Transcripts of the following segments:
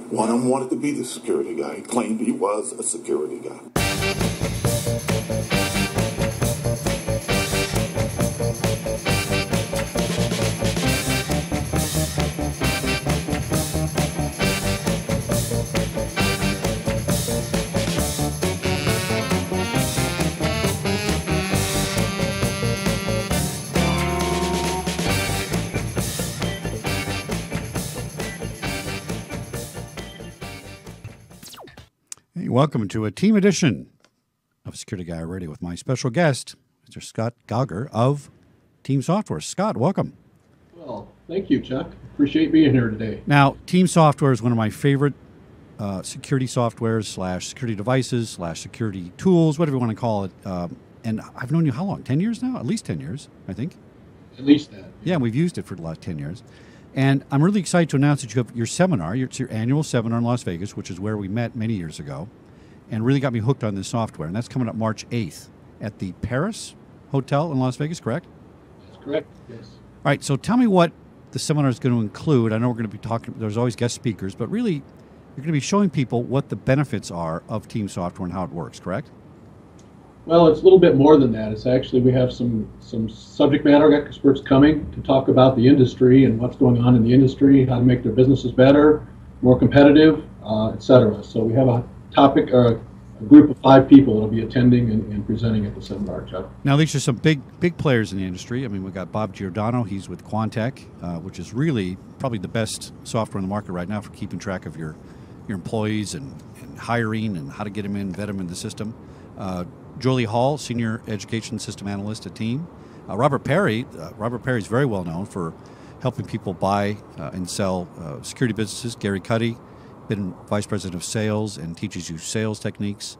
One of them wanted to be the security guy. He claimed he was a security guy. Welcome to a team edition of Security Guy Radio with my special guest, Mr. Scott Gauger of Team Software. Scott, welcome. Well, thank you, Chuck. Appreciate being here today. Now, Team Software is one of my favorite security softwares / security devices / security tools, whatever you want to call it. And I've known you how long? 10 years now? At least 10 years, I think. At least that. Yeah, we've used it for the last 10 years. And I'm really excited to announce that you have your seminar. It's your annual seminar in Las Vegas, which is where we met many years ago, and really got me hooked on this software. And that's coming up March 8th at the Paris Hotel in Las Vegas, correct? That's correct, yes. All right, so tell me what the seminar is going to include. I know we're going to be talking, there's always guest speakers, but really you're going to be showing people what the benefits are of Team Software and how it works, correct? Well, it's a little bit more than that. It's actually, we have some subject matter experts coming to talk about the industry and what's going on in the industry, how to make their businesses better, more competitive, et cetera. So we have a topic, or a group of 5 people that will be attending and presenting at the seminar, Chuck. Now, these are some big players in the industry. I mean, we've got Bob Giordano. He's with Quantec, which is really probably the best software in the market right now for keeping track of your employees and hiring and how to get them in, vet them in the system. Jolie Hall, Senior Education System Analyst at Team. Robert Perry. Robert Perry is very well known for helping people buy and sell security businesses. Gary Cuddy, been Vice President of Sales and teaches you sales techniques.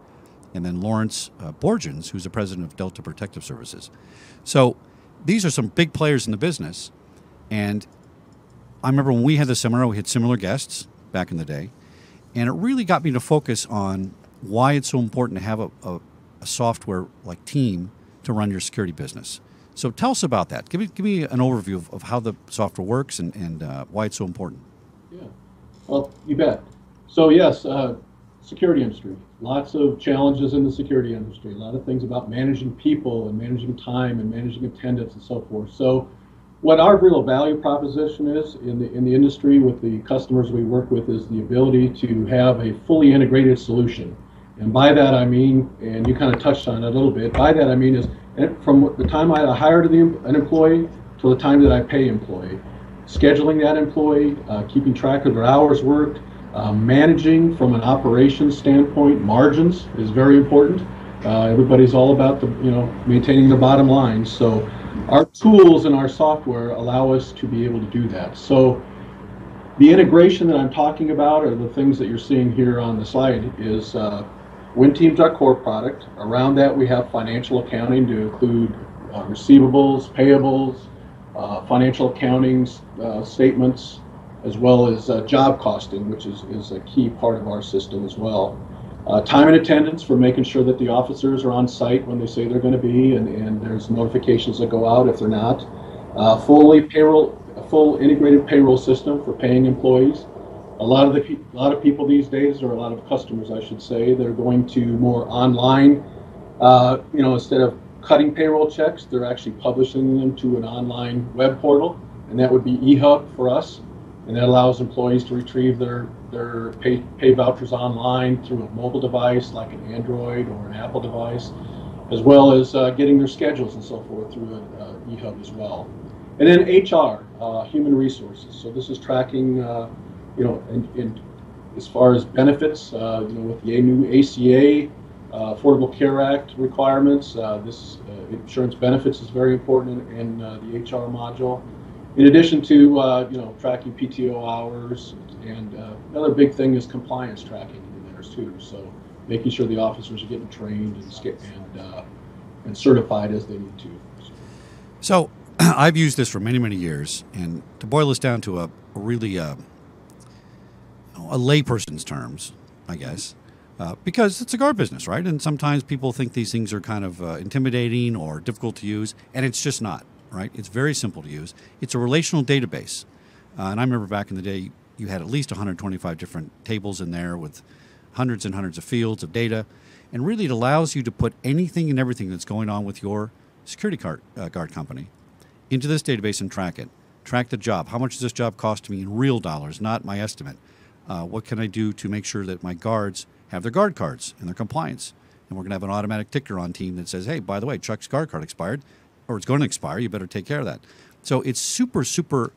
And then Lawrence Borgens, who's the President of Delta Protective Services. So these are some big players in the business. And I remember when we had the seminar, we had similar guests back in the day. And it really got me to focus on why it's so important to have a software like Team to run your security business. So tell us about that. Give me an overview of how the software works and why it's so important. Yeah, well, you bet. So yes, security industry. Lots of challenges in the security industry. A lot of things about managing people and managing time and managing attendance and so forth. So what our real value proposition is in the industry with the customers we work with is the ability to have a fully integrated solution. And by that I mean, and you kind of touched on it a little bit, by that I mean is from the time I hired an employee to the time that I pay employee, scheduling that employee, keeping track of their hours worked, managing from an operations standpoint, margins is very important. Everybody's all about maintaining the bottom line. So our tools and our software allow us to be able to do that. So the integration that I'm talking about, or the things that you're seeing here on the slide, is WinTeam's our core product. Around that we have financial accounting to include receivables, payables, financial accounting statements, as well as job costing, which is a key part of our system as well. Time and attendance for making sure that the officers are on site when they say they're going to be, and there's notifications that go out if they're not. A full integrated payroll system for paying employees. A lot of people these days, or a lot of customers, I should say, they're going to more online. Instead of cutting payroll checks, they're actually publishing them to an online web portal, and that would be eHub for us. And that allows employees to retrieve their pay vouchers online through a mobile device like an Android or an Apple device, as well as getting their schedules and so forth through an eHub as well. And then HR, human resources. So this is tracking, as far as benefits, with the new ACA, Affordable Care Act requirements. This insurance benefits is very important in the HR module. In addition to tracking PTO hours, and another big thing is compliance tracking in there too. So making sure the officers are getting trained and certified as they need to. So I've used this for many, many years, and to boil this down to a really a layperson's terms, I guess, because it's a guard business, right? And sometimes people think these things are kind of intimidating or difficult to use, and it's just not, right? It's very simple to use. It's a relational database. And I remember back in the day, you had at least 125 different tables in there with hundreds and hundreds of fields of data. And really, it allows you to put anything and everything that's going on with your security guard company into this database and track it. Track the job. How much does this job cost me in real dollars, not my estimate? What can I do to make sure that my guards have their guard cards and their compliance? And we're going to have an automatic ticker on team that says, hey, by the way, Chuck's guard card expired, or it's going to expire. You better take care of that. So it's super, super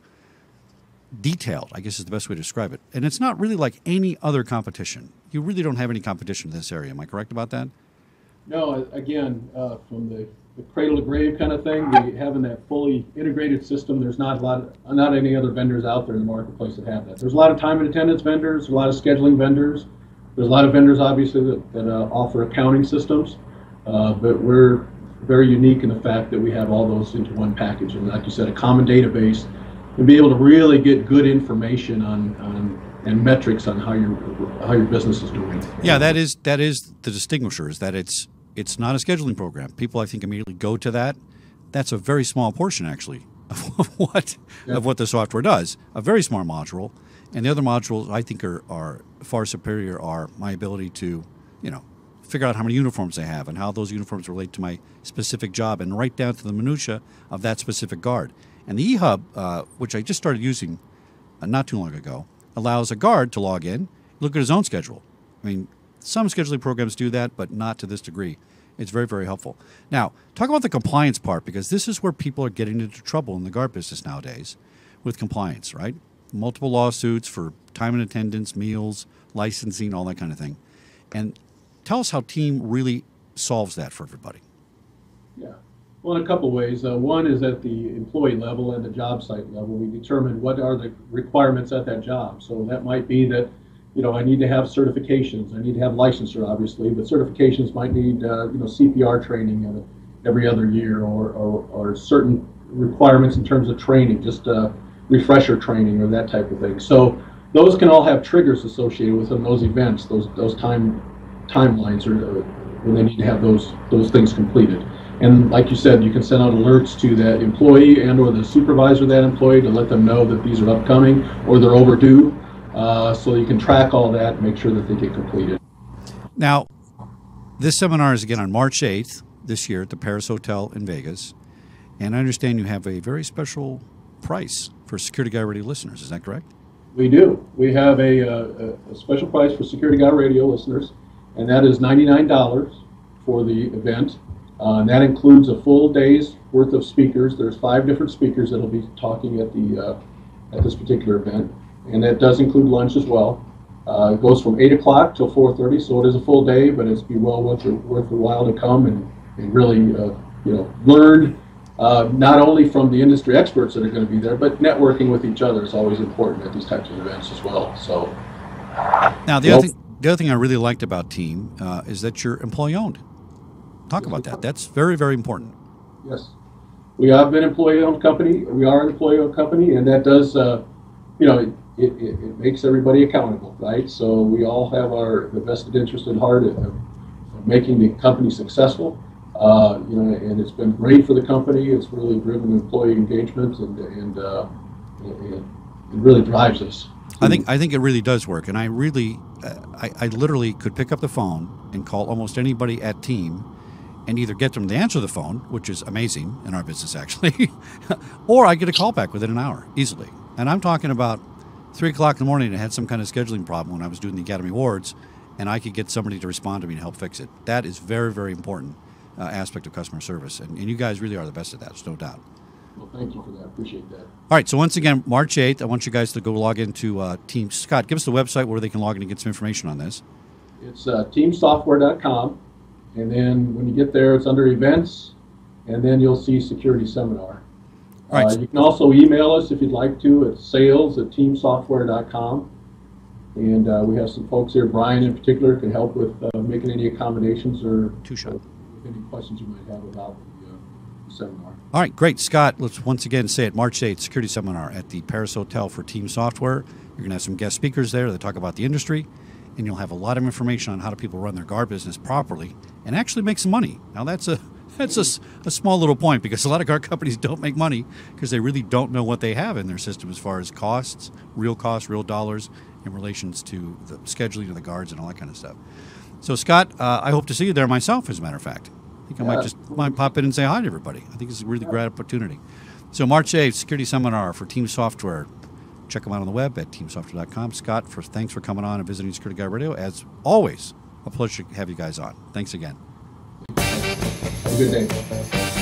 detailed, I guess is the best way to describe it. And it's not really like any other competition. You really don't have any competition in this area. Am I correct about that? No, again, from the cradle to grave kind of thing, having that fully integrated system, there's not any other vendors out there in the marketplace that have that. There's a lot of time and attendance vendors, a lot of scheduling vendors. There's a lot of vendors, obviously, that offer accounting systems, but we're very unique in the fact that we have all those into one package. And like you said, a common database, and be able to really get good information on and metrics on how your business is doing. Yeah, that is the distinguisher, is that it's not a scheduling program. People, I think, immediately go to that. That's a very small portion, actually, of what the software does. A very small module, and the other modules I think are far superior. Are my ability to, figure out how many uniforms I have and how those uniforms relate to my specific job, and right down to the minutia of that specific guard. And the eHub, which I just started using not too long ago, allows a guard to log in, look at his own schedule. I mean, some scheduling programs do that, but not to this degree. It's very, very helpful. Now, talk about the compliance part, because this is where people are getting into trouble in the guard business nowadays with compliance, right? Multiple lawsuits for time and attendance, meals, licensing, all that kind of thing. And tell us how Team really solves that for everybody. Yeah. Well, in a couple ways. One is at the employee level and the job site level. We determine what are the requirements at that job. So that might be that, I need to have certifications. I need to have licensure, obviously, but certifications might need, CPR training every other year, or certain requirements in terms of training, just refresher training or that type of thing. So those can all have triggers associated with them, those events, those timelines, or when they need to have those things completed. And like you said, you can send out alerts to that employee and or the supervisor of that employee to let them know that these are upcoming or they're overdue. So you can track all that and make sure that they get completed. Now, this seminar is again on March 8th this year at the Paris Hotel in Vegas. And I understand you have a very special price for Security Guy Radio listeners. Is that correct? We do. We have a special price for Security Guy Radio listeners, and that is $99 for the event. And that includes a full day's worth of speakers. There's 5 different speakers that will be talking at this particular event, and that does include lunch as well. It goes from 8 o'clock till 4:30, so it is a full day, but it's well worth the while to come and really learn not only from the industry experts that are going to be there, but networking with each other is always important at these types of events as well. So now the other thing I really liked about Team is that you're employee owned. Talk about that. That's very, very important. Yes. We have been an employee-owned company. We are an employee-owned company, and that does, it makes everybody accountable, right? So we all have the vested interest at heart of making the company successful. And it's been great for the company. It's really driven employee engagement, and it really drives us. I think it really does work, and I literally could pick up the phone and call almost anybody at Team and either get them to answer the phone, which is amazing in our business actually, or I get a call back within an hour easily. And I'm talking about 3 o'clock in the morning and I had some kind of scheduling problem when I was doing the Academy Awards, and I could get somebody to respond to me and help fix it. That is very, very important aspect of customer service, and you guys really are the best at that, there's no doubt. Well, thank you for that. Appreciate that. All right, so once again, March 8th, I want you guys to go log into Team. Scott, give us the website where they can log in and get some information on this. It's teamsoftware.com, and then when you get there, it's under events, and then you'll see security seminar. All right. You can also email us if you'd like to at sales@teamsoftware.com. And we have some folks here, Brian in particular, can help with making any accommodations or any questions you might have about the seminar. All right, great. Scott, let's once again say it, March 8th, security seminar at the Paris Hotel for Team Software. You're going to have some guest speakers there that talk about the industry, and you'll have a lot of information on how do people run their guard business properly and actually make some money. Now, that's That's a small little point, because a lot of car companies don't make money because they really don't know what they have in their system as far as costs, real dollars in relations to the scheduling of the guards and all that kind of stuff. So, Scott, I hope to see you there myself, as a matter of fact. I think I might pop in and say hi to everybody. I think it's a really great opportunity. So March 8th, security seminar for Team Software. Check them out on the web at teamsoftware.com. Scott, thanks for coming on and visiting Security Guy Radio. As always, a pleasure to have you guys on. Thanks again. Have a good day.